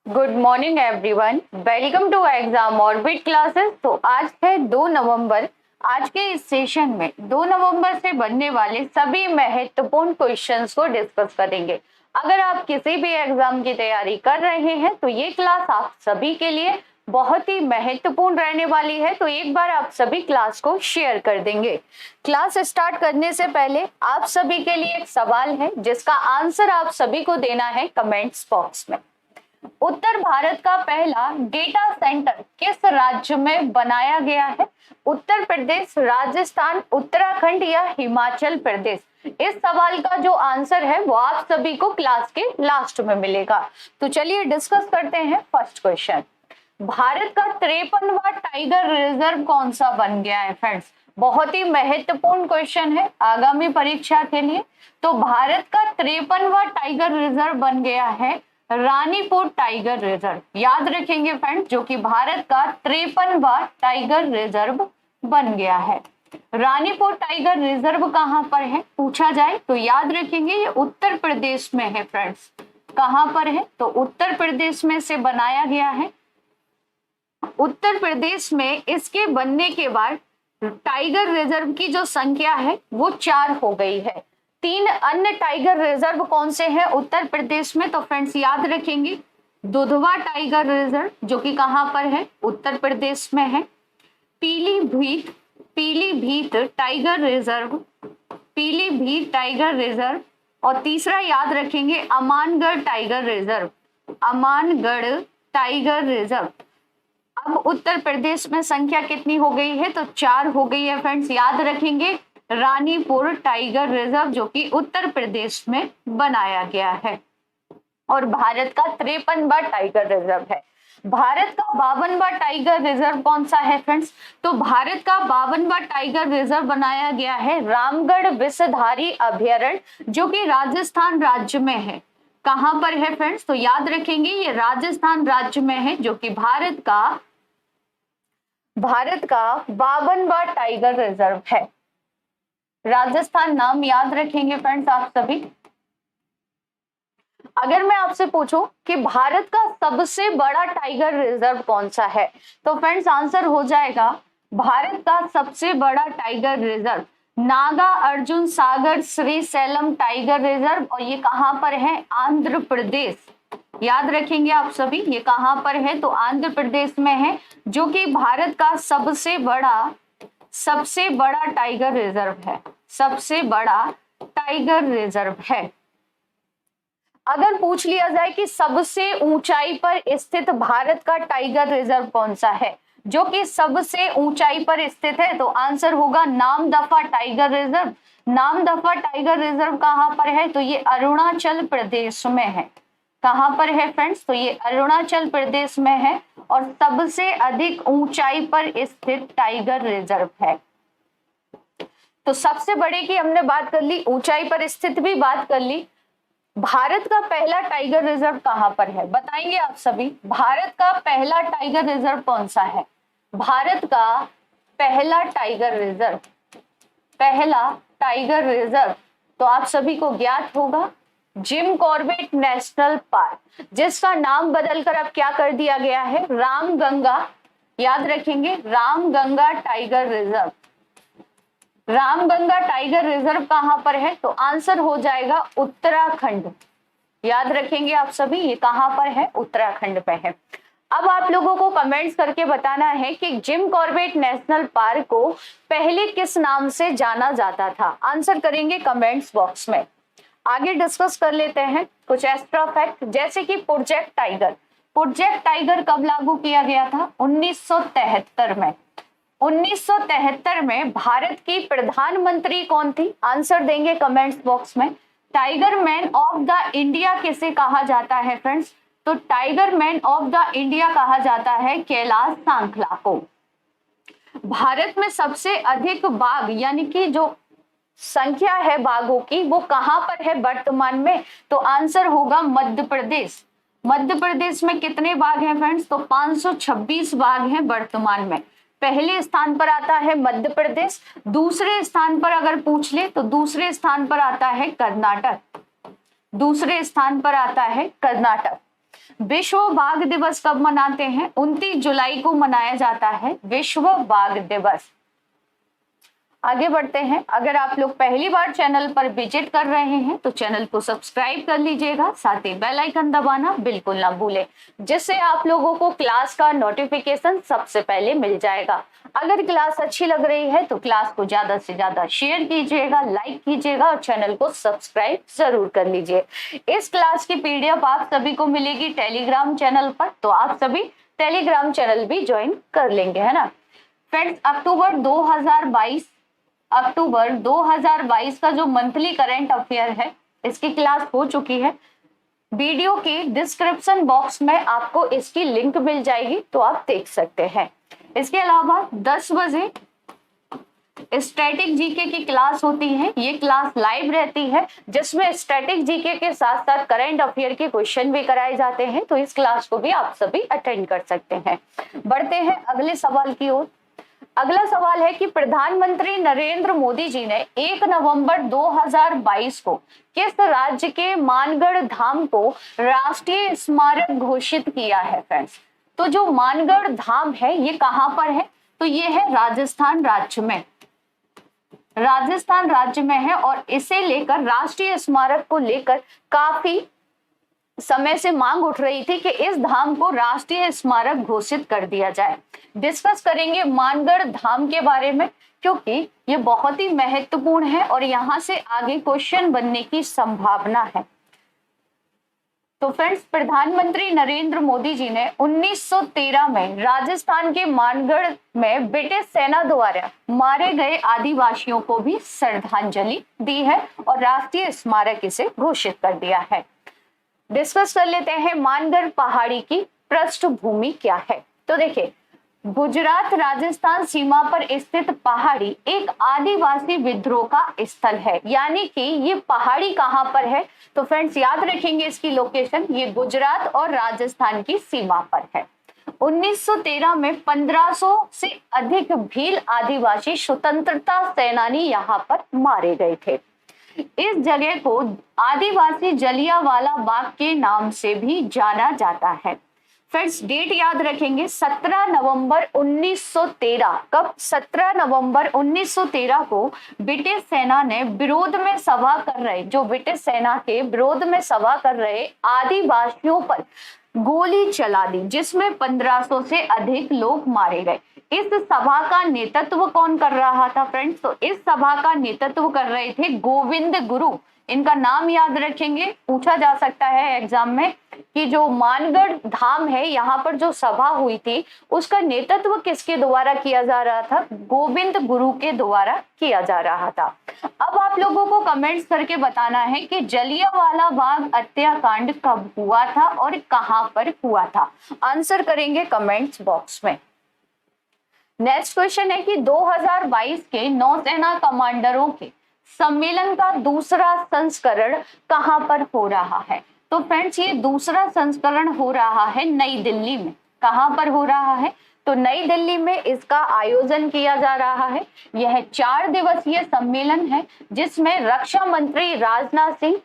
Good morning everyone, welcome to exam orbit classes. तो आज है 2 नवंबर। आज के इस सेशन में 2 नवंबर से बनने वाले सभी महत्वपूर्ण क्वेश्चंस को डिस्कस करेंगे। अगर आप किसी भी एग्जाम की तैयारी कर रहे हैं तो ये क्लास आप सभी के लिए बहुत ही महत्वपूर्ण रहने वाली है। तो एक बार आप सभी क्लास को शेयर कर देंगे। क्लास स्टार्ट करने से पहले आप सभी के लिए एक सवाल है जिसका आंसर आप सभी को देना है कमेंट्स बॉक्स में। उत्तर भारत का पहला डेटा सेंटर किस राज्य में बनाया गया है? उत्तर प्रदेश, राजस्थान, उत्तराखंड या हिमाचल प्रदेश? इस सवाल का जो आंसर है वो आप सभी को क्लास के लास्ट में मिलेगा। तो चलिए डिस्कस करते हैं फर्स्ट क्वेश्चन। भारत का 53वां टाइगर रिजर्व कौन सा बन गया है फ्रेंड्स? बहुत ही महत्वपूर्ण क्वेश्चन है आगामी परीक्षा के लिए। तो भारत का 53वां टाइगर रिजर्व बन गया है रानीपुर टाइगर रिजर्व। याद रखेंगे फ्रेंड्स, जो कि भारत का 53वां टाइगर रिजर्व बन गया है। रानीपुर टाइगर रिजर्व कहां पर है पूछा जाए तो याद रखेंगे ये उत्तर प्रदेश में है फ्रेंड्स। कहां पर है? तो उत्तर प्रदेश में से बनाया गया है। उत्तर प्रदेश में इसके बनने के बाद टाइगर रिजर्व की जो संख्या है वो 4 हो गई है। 3 अन्य टाइगर रिजर्व कौन से हैं उत्तर प्रदेश में? तो फ्रेंड्स याद रखेंगे दुधवा टाइगर रिजर्व, जो कि कहां पर है? उत्तर प्रदेश में है। Pilibhit tiger reserve, Pilibhit tiger reserve. और तीसरा याद रखेंगे Amangarh tiger reserve, Amangarh tiger reserve. अब उत्तर प्रदेश में संख्या कितनी हो गई है? तो 4 हो गई है फ्रेंड्स। याद रखेंगे रानीपुर टाइगर रिजर्व, जो कि उत्तर प्रदेश में बनाया गया है और भारत का 53वां टाइगर रिजर्व है। भारत का 52वां टाइगर रिजर्व कौन सा है फ्रेंड्स? तो भारत का 52वां टाइगर रिजर्व बनाया गया है रामगढ़ विषधारी अभयारण्य, जो कि राजस्थान राज्य में है। कहां पर है फ्रेंड्स? तो याद रखेंगे ये राजस्थान राज्य में है, जो कि भारत का 52वां टाइगर रिजर्व है। राजस्थान नाम याद रखेंगे फ्रेंड्स आप सभी। अगर मैं आपसे पूछूं कि भारत का सबसे बड़ा टाइगर रिजर्व कौन सा है, तो फ्रेंड्स आंसर हो जाएगा भारत का सबसे बड़ा टाइगर रिजर्व नागा अर्जुन सागर श्री सैलम टाइगर रिजर्व। और ये कहां पर है? आंध्र प्रदेश। याद रखेंगे आप सभी, ये कहां पर है? तो आंध्र प्रदेश में है, जो कि भारत का सबसे बड़ा टाइगर रिजर्व है, सबसे बड़ा टाइगर रिजर्व है। अगर पूछ लिया जाए कि सबसे ऊंचाई पर स्थित भारत का टाइगर रिजर्व कौन सा है, जो कि सबसे ऊंचाई पर स्थित है, तो आंसर होगा Namdapha tiger reserve. Namdapha tiger reserve कहां पर है? तो ये अरुणाचल प्रदेश में है। कहां पर है फ्रेंड्स? तो ये अरुणाचल प्रदेश में है और सबसे अधिक ऊंचाई पर स्थित टाइगर रिजर्व है। तो सबसे बड़े की हमने बात कर ली, ऊंचाई पर स्थित भी बात कर ली। भारत का पहला टाइगर रिजर्व कहां पर है बताएंगे आप सभी? भारत का पहला टाइगर रिजर्व कौन सा है? भारत का पहला टाइगर रिजर्व तो आप सभी को ज्ञात होगा जिम कॉर्बेट नेशनल पार्क, जिसका नाम बदलकर अब क्या कर दिया गया है? रामगंगा। याद रखेंगे Ramganga tiger reserve. Ramganga tiger reserve कहां पर है? तो आंसर हो जाएगा उत्तराखंड। याद रखेंगे आप सभी, ये कहां पर है? उत्तराखंड पे है। अब आप लोगों को कमेंट्स करके बताना है कि जिम कॉर्बेट नेशनल पार्क को पहले किस नाम से जाना जाता था। आंसर करेंगे कमेंट्स बॉक्स में। आगे डिस्कस कर लेते हैं कुछ एक्स्ट्रा फैक्ट, जैसे कि प्रोजेक्ट टाइगर। प्रोजेक्ट टाइगर कब लागू किया गया था? 1973 में। 1973 में भारत की प्रधानमंत्री कौन थी? आंसर देंगे कमेंट्स बॉक्स में। Tiger man of the India किसे कहा जाता है फ्रेंड्स? तो tiger man of the India कहा जाता है कैलाश सांखला को। भारत में सबसे अधिक बाघ यानी कि जो संख्या है बाघों की वो कहां पर है वर्तमान में? तो आंसर होगा मध्य प्रदेश। मध्य प्रदेश में कितने बाघ हैं फ्रेंड्स? तो 526 बाघ हैं वर्तमान में। पहले स्थान पर आता है मध्य प्रदेश। दूसरे स्थान पर अगर पूछ ले तो दूसरे स्थान पर आता है कर्नाटक। दूसरे स्थान पर आता है कर्नाटक। विश्व बाघ दिवस कब मनाते हैं? 29 जुलाई को मनाया जाता है विश्व बाघ दिवस। आगे बढ़ते हैं। अगर आप लोग पहली बार चैनल पर विजिट कर रहे हैं तो चैनल को सब्सक्राइब कर लीजिएगा, साथ ही बेल आइकन दबाना बिल्कुल ना भूलें, जिससे आप लोगों को क्लास का नोटिफिकेशन सबसे पहले मिल जाएगा। अगर क्लास अच्छी लग रही है तो क्लास को ज्यादा से ज्यादा शेयर कीजिएगा, लाइक कीजिएगा और चैनल को सब्सक्राइब जरूर कर लीजिए। इस क्लास की पीडीएफ आप सभी को मिलेगी टेलीग्राम चैनल पर, तो आप सभी टेलीग्राम चैनल भी ज्वाइन कर लेंगे, है ना फ्रेंड्स। अक्टूबर 2022 का जो मंथली करंट अफेयर है, इसकी क्लास हो चुकी है। वीडियो के डिस्क्रिप्शन बॉक्स में आपको इसकी लिंक मिल जाएगी, तो आप देख सकते हैं। इसके अलावा 10 बजे स्टैटिक जीके की क्लास होती है। ये क्लास लाइव रहती है, जिसमें स्टैटिक जीके के साथ साथ करंट अफेयर के क्वेश्चन भी कराए जाते हैं, तो इस क्लास को भी आप सभी अटेंड कर सकते हैं। बढ़ते हैं अगले सवाल की ओर। अगला सवाल है कि प्रधानमंत्री नरेंद्र मोदी जी ने 1 नवंबर 2022 को किस राज्य के मानगढ़ धाम को राष्ट्रीय स्मारक घोषित किया है फ्रेंड्स? तो जो मानगढ़ धाम है ये कहां पर है? तो ये है राजस्थान राज्य में, राजस्थान राज्य में है। और इसे लेकर राष्ट्रीय स्मारक को लेकर काफी समय से मांग उठ रही थी कि इस धाम को राष्ट्रीय स्मारक घोषित कर दिया जाए। डिस्कस करेंगे मानगढ़ धाम के बारे में, क्योंकि ये बहुत ही महत्वपूर्ण है और यहाँ से आगे क्वेश्चन बनने की संभावना है। तो फ्रेंड्स, प्रधानमंत्री नरेंद्र मोदी जी ने 1913 में राजस्थान के मानगढ़ में ब्रिटिश सेना द्वारा मारे गए आदिवासियों को भी श्रद्धांजलि दी है और राष्ट्रीय स्मारक इसे घोषित कर दिया है। डिस्कस कर लेते हैं मानगढ़ पहाड़ी की पृष्ठभूमि क्या है। तो देखिए, गुजरात राजस्थान सीमा पर स्थित पहाड़ी एक आदिवासी विद्रोह का स्थल है। यानी कि ये पहाड़ी कहां पर है? तो फ्रेंड्स याद रखेंगे इसकी लोकेशन, ये गुजरात और राजस्थान की सीमा पर है। 1913 में 1500 से अधिक भील आदिवासी स्वतंत्रता सेनानी यहाँ पर मारे गए थे। इस जगह को आदिवासी जलियांवाला बाग के नाम से भी जाना जाता है। फ्रेंड्स डेट याद रखेंगे, 17 नवंबर 1913। कब? 17 नवंबर 1913 को ब्रिटिश सेना ने विरोध में सभा कर रहे, जो ब्रिटिश सेना के विरोध में सभा कर रहे आदिवासियों पर गोली चला दी, जिसमें 1500 से अधिक लोग मारे गए। इस सभा का नेतृत्व कौन कर रहा था फ्रेंड्स? तो इस सभा का नेतृत्व कर रहे थे गोविंद गुरु। इनका नाम याद रखेंगे, पूछा जा सकता है एग्जाम में कि जो मानगढ़ धाम है यहाँ पर जो सभा हुई थी उसका नेतृत्व किसके द्वारा किया जा रहा था? गोविंद गुरु के द्वारा किया जा रहा था। अब आप लोगों को कमेंट्स करके बताना है कि जलियांवाला बाग हत्याकांड कब हुआ था और कहां पर हुआ था। आंसर करेंगे कमेंट्स बॉक्स में। नेक्स्ट क्वेश्चन है कि 2022 के नौसेना कमांडरों के सम्मेलन का दूसरा संस्करण कहां पर हो रहा है? तो फ्रेंड्स ये दूसरा संस्करण हो रहा है नई दिल्ली में। कहां पर हो रहा है? तो नई दिल्ली में इसका आयोजन किया जा रहा है। यह 4 दिवसीय सम्मेलन है, जिसमें रक्षा मंत्री राजनाथ सिंह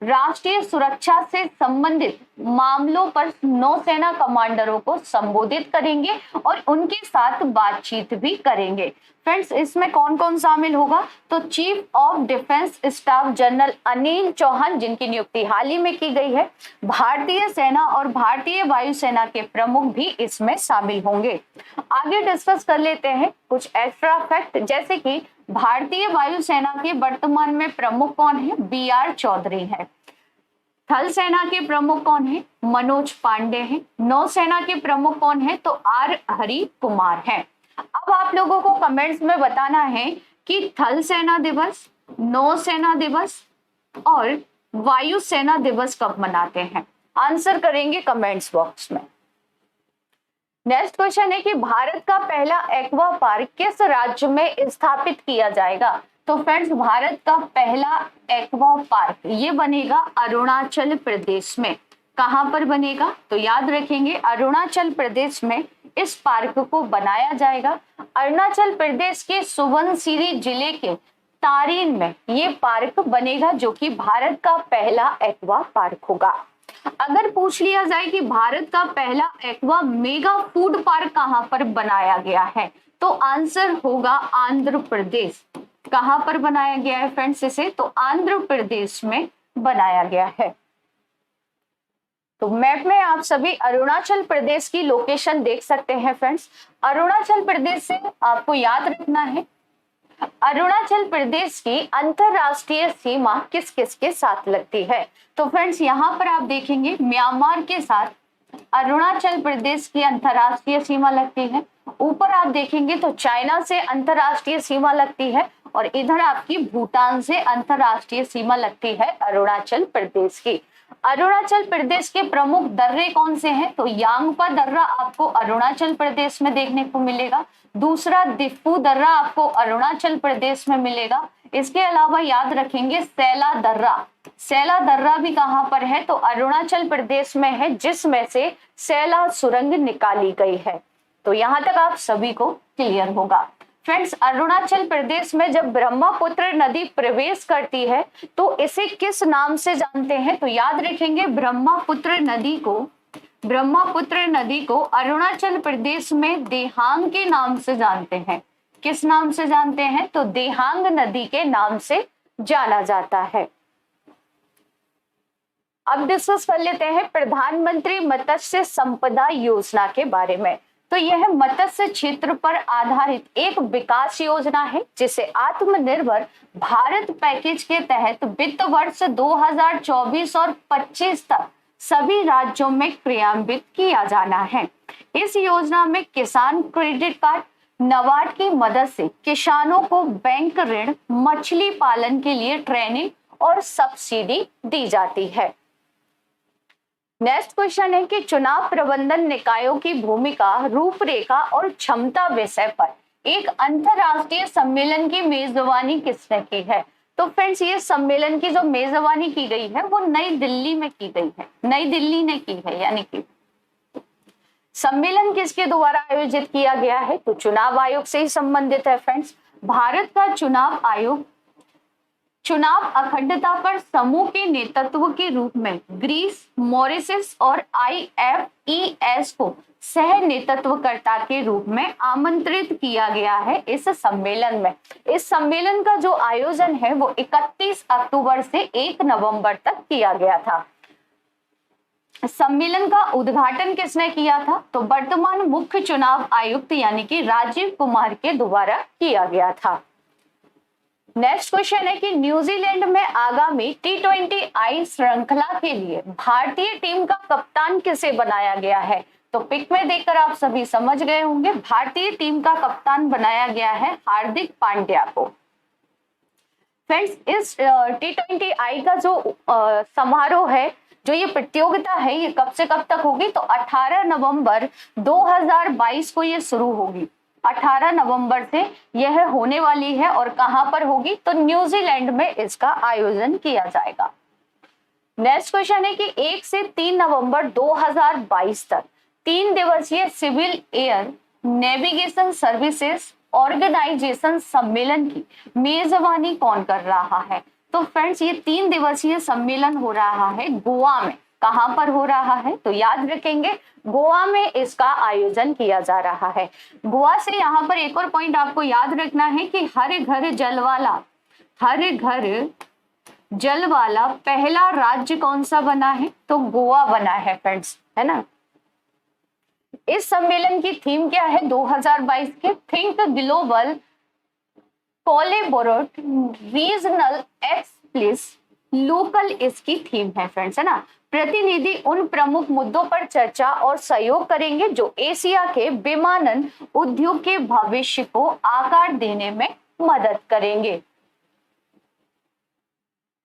राष्ट्रीय सुरक्षा से संबंधित मामलों पर नौसेना कमांडरों को संबोधित करेंगे और उनके साथ बातचीत भी करेंगे। फ्रेंड्स इसमें कौन कौन शामिल होगा? तो chief of defence staff general Anil Chauhan, जिनकी नियुक्ति हाल ही में की गई है, भारतीय सेना और भारतीय वायुसेना के प्रमुख भी इसमें शामिल होंगे। आगे डिस्कस कर लेते हैं कुछ एक्स्ट्रा फैक्ट, जैसे कि भारतीय वायुसेना के वर्तमान में प्रमुख कौन है? BR चौधरी है। थल सेना के प्रमुख कौन है? मनोज पांडे हैं। नौसेना के प्रमुख कौन है? तो R हरि कुमार है। अब आप लोगों को कमेंट्स में बताना है कि थल सेना दिवस, नौसेना दिवस और वायुसेना दिवस कब मनाते हैं। आंसर करेंगे कमेंट्स बॉक्स में। नेक्स्ट क्वेश्चन है कि भारत का पहला एक्वा पार्क किस राज्य में स्थापित किया जाएगा। तो फ्रेंड्स भारत का पहला एक्वा पार्क ये बनेगा अरुणाचल प्रदेश में। कहां पर बनेगा? तो याद रखेंगे अरुणाचल प्रदेश में इस पार्क को बनाया जाएगा। अरुणाचल प्रदेश के सुबनसिरी जिले के तारिन में ये पार्क बनेगा, जो कि भारत का पहला एक्वा पार्क होगा। अगर पूछ लिया जाए कि भारत का पहला एक्वा मेगा फूड पार्क कहां पर बनाया गया है, तो आंसर होगा आंध्र प्रदेश। कहां पर बनाया गया है फ्रेंड्स इसे, तो आंध्र प्रदेश में बनाया गया है। तो मैप में आप सभी अरुणाचल प्रदेश की लोकेशन देख सकते हैं फ्रेंड्स। अरुणाचल प्रदेश से आपको याद रखना है, अरुणाचल प्रदेश की अंतरराष्ट्रीय सीमा किस किस के साथ लगती है। तो फ्रेंड्स यहाँ पर आप देखेंगे म्यांमार के साथ अरुणाचल प्रदेश की अंतरराष्ट्रीय सीमा लगती है। ऊपर आप देखेंगे तो चाइना से अंतरराष्ट्रीय सीमा लगती है और इधर आपकी भूटान से अंतरराष्ट्रीय सीमा लगती है अरुणाचल प्रदेश की। अरुणाचल प्रदेश के प्रमुख दर्रे कौन से हैं, तो यांगपा दर्रा आपको अरुणाचल प्रदेश में देखने को मिलेगा। दूसरा दिफू दर्रा आपको अरुणाचल प्रदेश में मिलेगा। इसके अलावा याद रखेंगे सैला दर्रा, सैला दर्रा भी कहां पर है, तो अरुणाचल प्रदेश में है, जिसमें से सैला सुरंग निकाली गई है। तो यहां तक आप सभी को क्लियर होगा। फ्रेंड्स, अरुणाचल प्रदेश में जब ब्रह्मपुत्र नदी प्रवेश करती है तो इसे किस नाम से जानते हैं, तो याद रखेंगे ब्रह्मपुत्र नदी को अरुणाचल प्रदेश में देहांग के नाम से जानते हैं। किस नाम से जानते हैं, तो देहांग नदी के नाम से जाना जाता है। अब डिस्कस कर लेते हैं प्रधानमंत्री मत्स्य संपदा योजना के बारे में। तो यह मत्स्य क्षेत्र पर आधारित एक विकास योजना है जिसे आत्मनिर्भर भारत पैकेज के तहत वित्त वर्ष 2024 और 25 तक सभी राज्यों में क्रियान्वित किया जाना है। इस योजना में किसान क्रेडिट कार्ड, नाबार्ड की मदद से किसानों को बैंक ऋण, मछली पालन के लिए ट्रेनिंग और सब्सिडी दी जाती है। नेक्स्ट क्वेश्चन है कि चुनाव प्रबंधन निकायों की भूमिका, रूपरेखा और क्षमता विषय पर एक अंतरराष्ट्रीय सम्मेलन की मेजबानी किसने की है। तो फ्रेंड्स, ये सम्मेलन की जो मेजबानी की गई है वो नई दिल्ली में की गई है, नई दिल्ली ने की है। यानी कि सम्मेलन किसके द्वारा आयोजित किया गया है, तो चुनाव आयोग से ही संबंधित है। फ्रेंड्स, भारत का चुनाव आयोग चुनाव अखंडता पर समूह के नेतृत्व के रूप में ग्रीस, मॉरिशस और IFES को सह नेतृत्वकर्ता के रूप में आमंत्रित किया गया है इस सम्मेलन में। इस सम्मेलन का जो आयोजन है वो 31 अक्टूबर से 1 नवंबर तक किया गया था। सम्मेलन का उद्घाटन किसने किया था, तो वर्तमान मुख्य चुनाव आयुक्त यानी कि राजीव कुमार के द्वारा किया गया था। नेक्स्ट क्वेश्चन है कि न्यूजीलैंड में आगामी T20I श्रृंखला के लिए भारतीय टीम का कप्तान किसे बनाया गया है। तो पिक में देखकर आप सभी समझ गए होंगे, भारतीय टीम का कप्तान बनाया गया है हार्दिक पांड्या को। फ्रेंड्स, इस T20I का जो समारोह है, जो ये प्रतियोगिता है, ये कब से कब तक होगी, तो 18 नवंबर 2022 को ये शुरू होगी। 18 नवंबर से यह होने वाली है और कहां पर होगी, तो न्यूजीलैंड में इसका आयोजन किया जाएगा। नेक्स्ट क्वेश्चन है कि 1 से 3 नवंबर 2022 तक 3 दिवसीय civil air navigation services organisation सम्मेलन की मेजबानी कौन कर रहा है। तो फ्रेंड्स, ये 3 दिवसीय सम्मेलन हो रहा है गोवा में। कहां पर हो रहा है, तो याद रखेंगे गोवा में इसका आयोजन किया जा रहा है। गोवा से यहाँ पर एक और पॉइंट आपको याद रखना है कि हर घर जल वाला पहला राज्य कौन सा बना है, तो गोवा बना है फ्रेंड्स, है ना। इस सम्मेलन की थीम क्या है 2022 के, थिंक ग्लोबल, कोलैबोरेट, रीजनल, एक्सप्लिस, लोकल इसकी थीम है फ्रेंड्स, है ना। प्रतिनिधि उन प्रमुख मुद्दों पर चर्चा और सहयोग करेंगे जो एशिया के विमानन उद्योग के भविष्य को आकार देने में मदद करेंगे।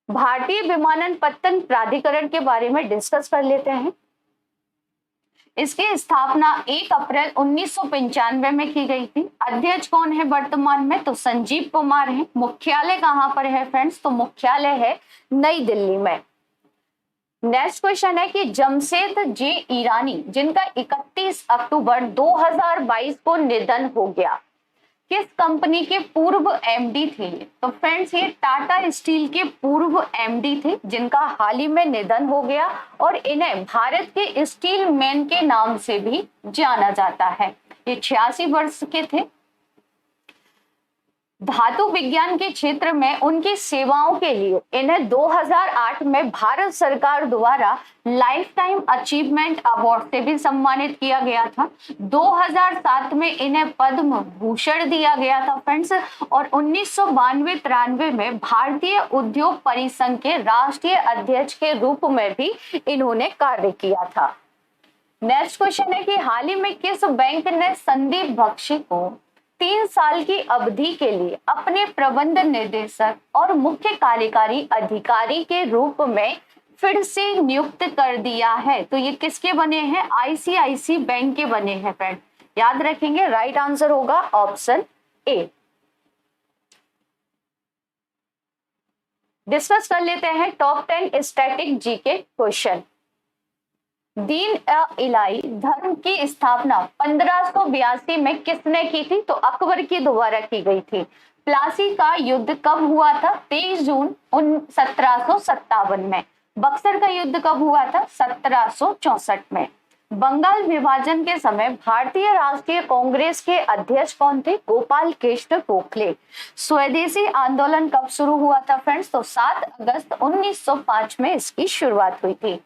भारतीय विमानन प्राधिकरण के बारे में डिस्कस कर लेते हैं। इसकी स्थापना 1 अप्रैल 1995 में की गई थी। अध्यक्ष कौन है वर्तमान में, तो संजीव कुमार है। मुख्यालय कहां पर है फ्रेंड्स, तो मुख्यालय है नई दिल्ली में। नेक्स्ट क्वेश्चन है कि जमशेद जे ईरानी, जिनका 31 अक्टूबर 2022 को निधन हो गया, किस कंपनी के पूर्व एमडी थे? तो फ्रेंड्स ये टाटा स्टील के पूर्व एमडी थे, जिनका हाल ही में निधन हो गया और इन्हें भारत के स्टील मैन के नाम से भी जाना जाता है। ये 86 वर्ष के थे। धातु विज्ञान के क्षेत्र में उनकी सेवाओं के लिए इन्हें 2008 में भारत सरकार द्वारा लाइफ टाइम अचीवमेंट अवार्ड से भी सम्मानित किया गया था। 2007 में इन्हें पद्म भूषण दिया गया था फ्रेंड्स, और 1992-93 में भारतीय उद्योग परिसंघ के राष्ट्रीय अध्यक्ष के रूप में भी इन्होंने कार्य किया था। नेक्स्ट क्वेश्चन है कि हाल ही में किस बैंक ने संदीप बख्शी को 3 साल की अवधि के लिए अपने प्रबंध निदेशक और मुख्य कार्यकारी अधिकारी के रूप में फिर से नियुक्त कर दिया है? तो ये किसके बने हैं? आईसीआईसी बैंक के बने हैं फ्रेंड, याद रखेंगे। राइट आंसर होगा ऑप्शन ए। डिस्कस कर लेते हैं टॉप 10 स्टैटिक जीके क्वेश्चन। दीन इलाही धर्म की स्थापना 1582 में किसने की थी? तो अकबर की द्वारा की गई थी। प्लासी का युद्ध कब हुआ था? 23 जून 1757 में। बक्सर का युद्ध कब हुआ था? 1764 में। बंगाल विभाजन के समय भारतीय राष्ट्रीय कांग्रेस के अध्यक्ष कौन थे? गोपाल कृष्ण गोखले। स्वदेशी आंदोलन कब शुरू हुआ था फ्रेंड्स? तो 7 अगस्त 1905 में इसकी शुरुआत हुई थी।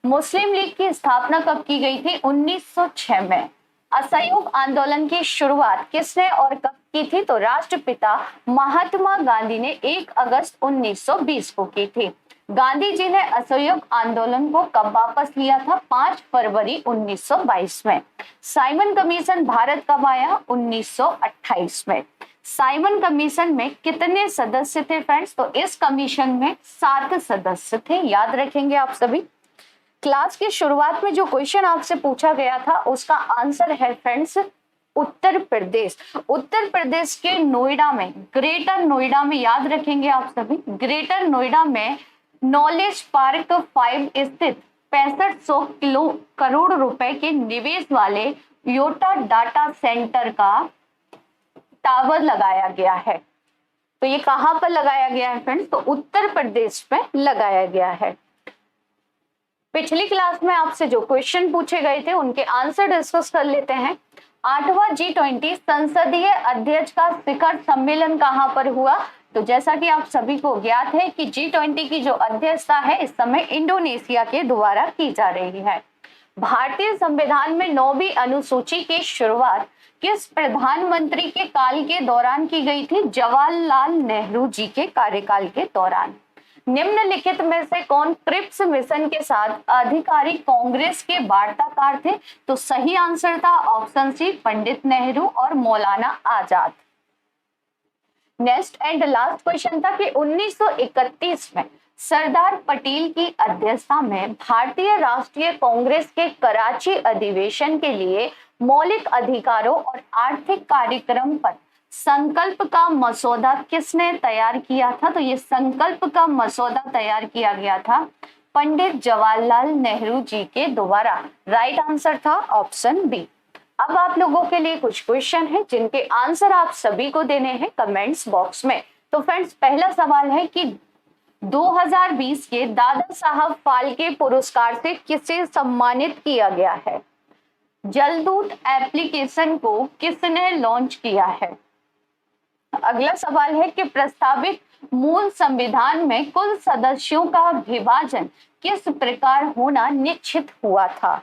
मुस्लिम लीग की स्थापना कब की गई थी? 1906 में। असहयोग आंदोलन की शुरुआत किसने और कब की थी? तो राष्ट्रपिता महात्मा गांधी ने 1 अगस्त 1920 को की थी। गांधी जी ने असहयोग आंदोलन को कब वापस लिया था? 5 फरवरी 1922 में। साइमन कमीशन भारत कब आया? 1928 में। साइमन कमीशन में कितने सदस्य थे फ्रेंड्स? तो इस कमीशन में 7 सदस्य थे, याद रखेंगे आप सभी। क्लास की शुरुआत में जो क्वेश्चन आपसे पूछा गया था उसका आंसर है फ्रेंड्स उत्तर प्रदेश। उत्तर प्रदेश के नोएडा में, ग्रेटर नोएडा में, याद रखेंगे आप सभी, ग्रेटर नोएडा में नॉलेज पार्क 5 स्थित 6500 करोड़ रुपए के निवेश वाले योटा डाटा सेंटर का टावर लगाया गया है। तो ये कहां पर लगाया गया है फ्रेंड्स? तो उत्तर प्रदेश में लगाया गया है। पिछली क्लास में आपसे जो क्वेश्चन पूछे गए थे उनके आंसर डिस्कस कर लेते हैं। 8वां G20 संसदीय अध्यक्ष का शिखर सम्मेलन कहां पर हुआ? तो जैसा कि आप सभी को ज्ञात है कि G20 की जो अध्यक्षता है इस समय इंडोनेशिया के द्वारा की जा रही है। भारतीय संविधान में 9वीं अनुसूची की शुरुआत किस प्रधानमंत्री के काल के दौरान की गई थी? जवाहरलाल नेहरू जी के कार्यकाल के दौरान। निम्नलिखित में से कौन क्रिप्स मिशन के साथ आधिकारिक कांग्रेस के वार्ताकार थे? तो सही आंसर था ऑप्शन सी, पंडित नेहरू और Maulana Azad. Next and last question था कि 1931 में सरदार पटेल की अध्यक्षता में भारतीय राष्ट्रीय कांग्रेस के कराची अधिवेशन के लिए मौलिक अधिकारों और आर्थिक कार्यक्रम पर संकल्प का मसौदा किसने तैयार किया था? तो ये संकल्प का मसौदा तैयार किया गया था पंडित जवाहरलाल नेहरू जी के द्वारा। राइट आंसर था ऑप्शन बी। अब आप लोगों के लिए कुछ क्वेश्चन है जिनके आंसर आप सभी को देने हैं कमेंट्स बॉक्स में। तो फ्रेंड्स पहला सवाल है कि 2020 के दादा साहब फाल्के पुरस्कार से किसे सम्मानित किया गया है? जलदूत एप्लीकेशन को किसने लॉन्च किया है? अगला सवाल है कि प्रस्तावित मूल संविधान में कुल सदस्यों का विभाजन किस प्रकार होना निश्चित हुआ था?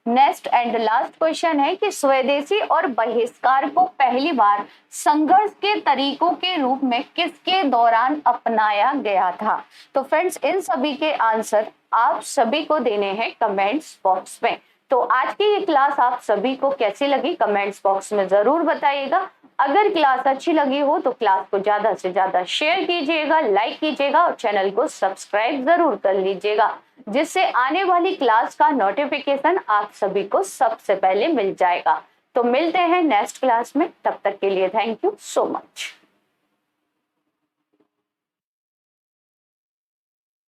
नेक्स्ट एंड लास्ट क्वेश्चन है कि स्वदेशी और बहिष्कार को पहली बार संघर्ष के तरीकों के रूप में किसके दौरान अपनाया गया था? तो फ्रेंड्स इन सभी के आंसर आप सभी को देने हैं कमेंट्स बॉक्स में। तो आज की ये क्लास आप सभी को कैसी लगी कमेंट्स बॉक्स में जरूर बताइएगा। अगर क्लास अच्छी लगी हो तो क्लास को ज्यादा से ज्यादा शेयर कीजिएगा, लाइक कीजिएगा और चैनल को सब्सक्राइब जरूर कर लीजिएगा, जिससे आने वाली क्लास का नोटिफिकेशन आप सभी को सबसे पहले मिल जाएगा। तो मिलते हैं नेक्स्ट क्लास में, तब तक के लिए थैंक यू सो मच।